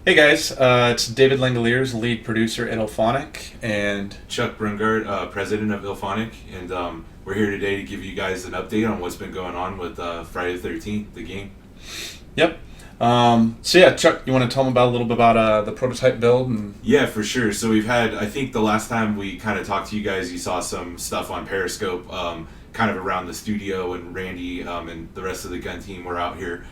Hey guys, it's David Langeliers, lead producer at Illfonic, and Chuck Brungardt, president of Illfonic, and we're here today to give you guys an update on what's been going on with Friday the 13th, the game. yep. Chuck, you want to tell them about a little bit about the prototype build? And Yeah, for sure. So we've had, I think the last time we kind of talked to you guys, you saw some stuff on Periscope, kind of around the studio, and Randy and the rest of the gun team were out here.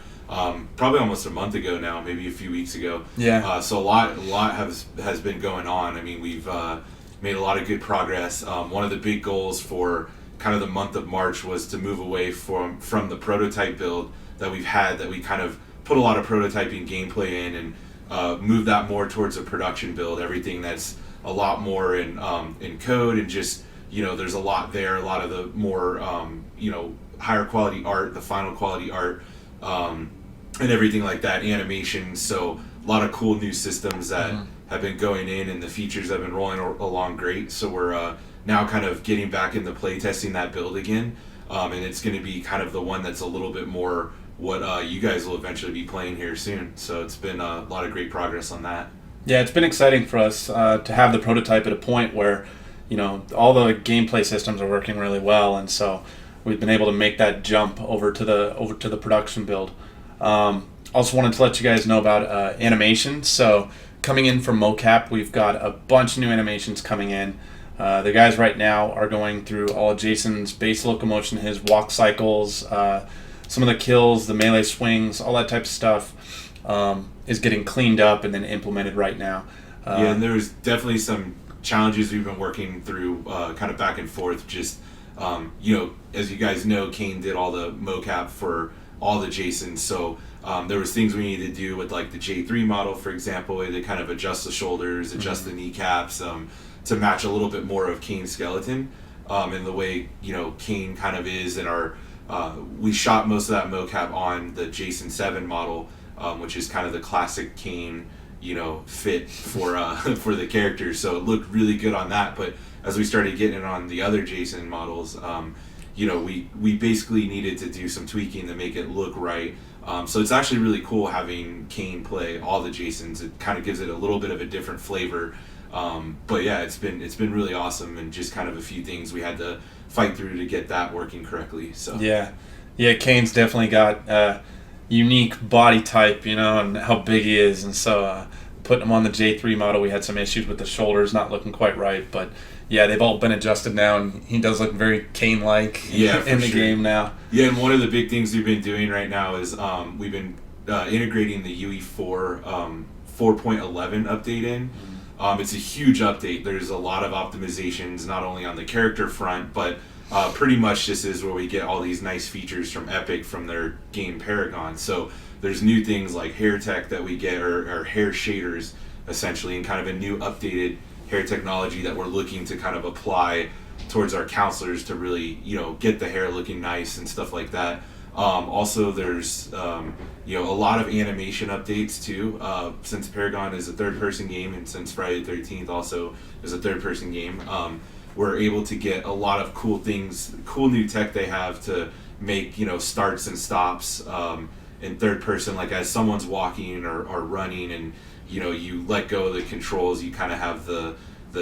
Probably almost a month ago now, maybe a few weeks ago. Yeah. So a lot has been going on. I mean, we've made a lot of good progress. One of the big goals for kind of the month of March was to move away from the prototype build that we've had, that we kind of put a lot of prototyping gameplay in, and move that more towards a production build. Everything that's a lot more in code, and just, there's a lot there. A lot of the more higher quality art, the final quality art. And everything like that, animation. So a lot of cool new systems that have been going in, and the features have been rolling along great. So we're now kind of getting back into play testing that build again, and it's going to be kind of the one that's a little bit more what you guys will eventually be playing here soon. So it's been a lot of great progress on that. Yeah, it's been exciting for us to have the prototype at a point where, all the gameplay systems are working really well, and so we've been able to make that jump over to the production build. Also wanted to let you guys know about animation. So coming in from mocap, we've got a bunch of new animations coming in. The guys right now are going through all of Jason's base locomotion, his walk cycles, some of the kills, the melee swings, all that type of stuff is getting cleaned up and then implemented right now. Yeah, and there's definitely some challenges we've been working through, kind of back and forth. Just as you guys know, Kane did all the mocap for all the Jasons, so there was things we needed to do with, like, the J3 model, for example, where they kind of adjust the shoulders, adjust the kneecaps, to match a little bit more of Kane's skeleton, and the way Kane kind of is. And we shot most of that mocap on the Jason 7 model, which is kind of the classic Kane fit for for the character, so it looked really good on that. But as we started getting it on the other Jason models, we basically needed to do some tweaking to make it look right. So it's actually really cool having Kane play all the Jasons. It kind of gives it a little bit of a different flavor. But yeah, it's been really awesome, and just kind of a few things we had to fight through to get that working correctly. So Yeah, Kane's definitely got a unique body type, and how big he is, and so putting him on the J3 model, we had some issues with the shoulders not looking quite right, but yeah, they've all been adjusted now, and he does look very Kane-like in the game now. Yeah, and one of the big things we've been doing right now is we've been integrating the UE4 4.11 update in. It's a huge update. There's a lot of optimizations, not only on the character front, but pretty much this is where we get all these nice features from Epic from their game Paragon. So there's new things like hair tech that we get, or hair shaders, essentially, and kind of a new updated hair technology that we're looking to kind of apply towards our counselors to really, get the hair looking nice and stuff like that. Also, there's a lot of animation updates too. Since Paragon is a third-person game, and since Friday the 13th also is a third-person game, we're able to get a lot of cool things, cool new tech they have to make starts and stops in third person. Like, as someone's walking or running, and you let go of the controls, you kind of have the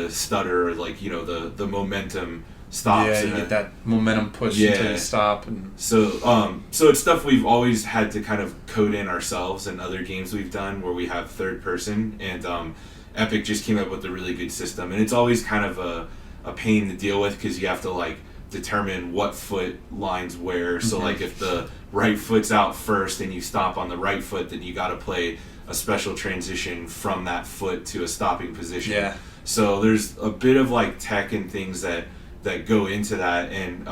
stutter, like the momentum stops. Yeah, you get that momentum push until you stop. And so it's stuff we've always had to kind of code in ourselves in other games we've done where we have third person, and Epic just came up with a really good system, and it's always kind of a pain to deal with, because you have to, like, determine what foot lines where. So like, if the right foot's out first and you stop on the right foot, then you got to play a special transition from that foot to a stopping position. Yeah. So there's a bit of, like, tech and things that go into that, and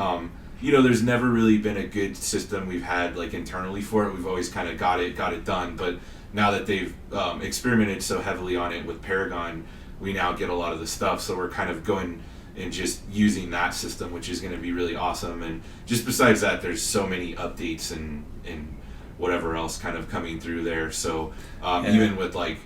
there's never really been a good system we've had, like, internally for it. We've always kind of got it done, but now that they've experimented so heavily on it with Paragon, we now get a lot of the stuff. So we're kind of going and just using that system, which is going to be really awesome. And just besides that, there's so many updates and whatever else kind of coming through there. So even with, like,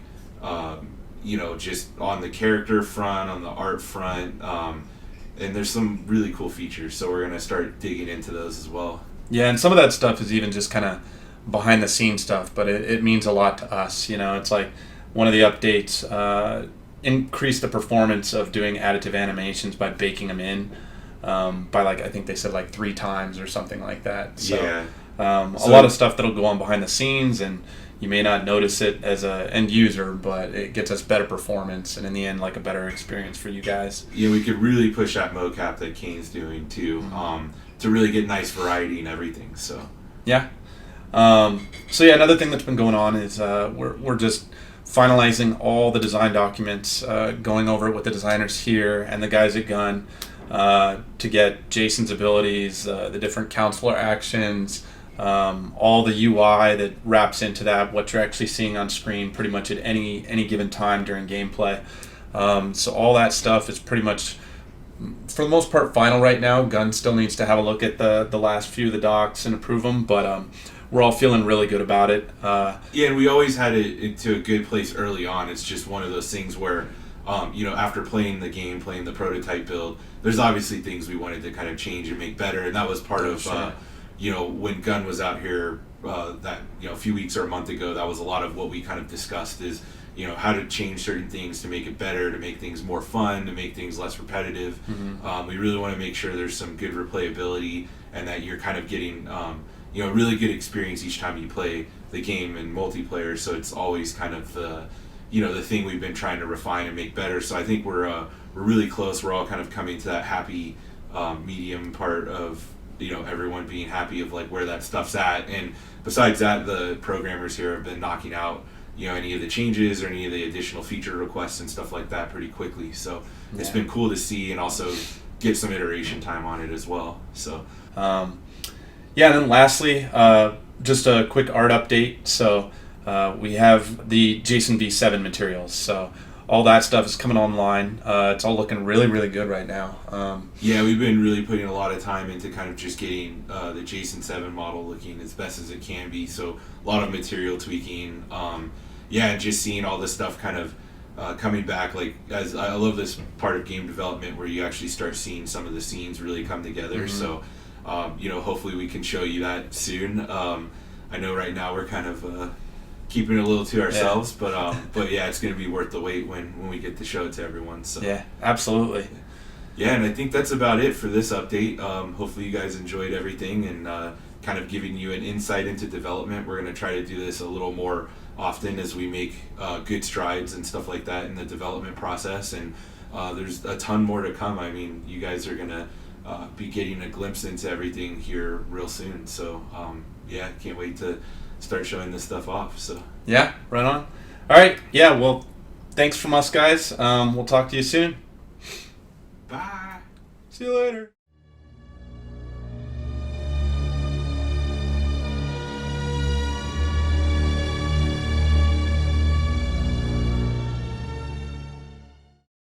just on the character front, on the art front, and there's some really cool features. So we're going to start digging into those as well. Yeah, and some of that stuff is even just kind of behind the scenes stuff, but it means a lot to us. It's like one of the updates increased the performance of doing additive animations by baking them in by I think they said 3 times or something like that. So, yeah. A lot of stuff that'll go on behind the scenes, and you may not notice it as an end user, but it gets us better performance and in the end a better experience for you guys. Yeah, we could really push that mocap that Kane's doing too, to really get nice variety and everything. So yeah. Another thing that's been going on is we're just finalizing all the design documents, going over it with the designers here and the guys at Gun to get Jason's abilities, the different counselor actions, all the UI that wraps into that, what you're actually seeing on screen pretty much at any given time during gameplay. So all that stuff is pretty much, for the most part, final right now. Gun still needs to have a look at the last few of the docs and approve them, but we're all feeling really good about it. Yeah, and we always had it into a good place early on. It's just one of those things where, after playing the game, playing the prototype build, there's obviously things we wanted to kind of change and make better, and that was part of, sure. When Gun was out here a few weeks or a month ago, that was a lot of what we kind of discussed is, how to change certain things to make it better, to make things more fun, to make things less repetitive. Mm-hmm. We really want to make sure there's some good replayability and that you're kind of getting, really good experience each time you play the game in multiplayer. So it's always kind of the thing we've been trying to refine and make better. So I think we're really close. We're all kind of coming to that happy medium part of everyone being happy of where that stuff's at. And besides that, the programmers here have been knocking out any of the changes or any of the additional feature requests and stuff like that pretty quickly. So it's been cool to see and also get some iteration time on it as well. So and then lastly, just a quick art update. So we have the Jason V7 materials. So all that stuff is coming online. It's all looking really, really good right now. Yeah, we've been really putting a lot of time into kind of just getting the Jason 7 model looking as best as it can be. So a lot of material tweaking. And just seeing all this stuff kind of coming back. As I love this part of game development where you actually start seeing some of the scenes really come together. Mm-hmm. So, hopefully we can show you that soon. I know right now we're kind of keeping it a little to ourselves, but yeah, it's going to be worth the wait when we get to show it to everyone. So yeah, absolutely. Yeah, and I think that's about it for this update. Hopefully you guys enjoyed everything and kind of giving you an insight into development. We're going to try to do this a little more often as we make good strides and stuff like that in the development process, and there's a ton more to come. I mean, you guys are going to be getting a glimpse into everything here real soon. So can't wait to start showing this stuff off. So yeah, right on. All right, yeah, well, thanks from us guys. We'll talk to you soon. Bye. See you later.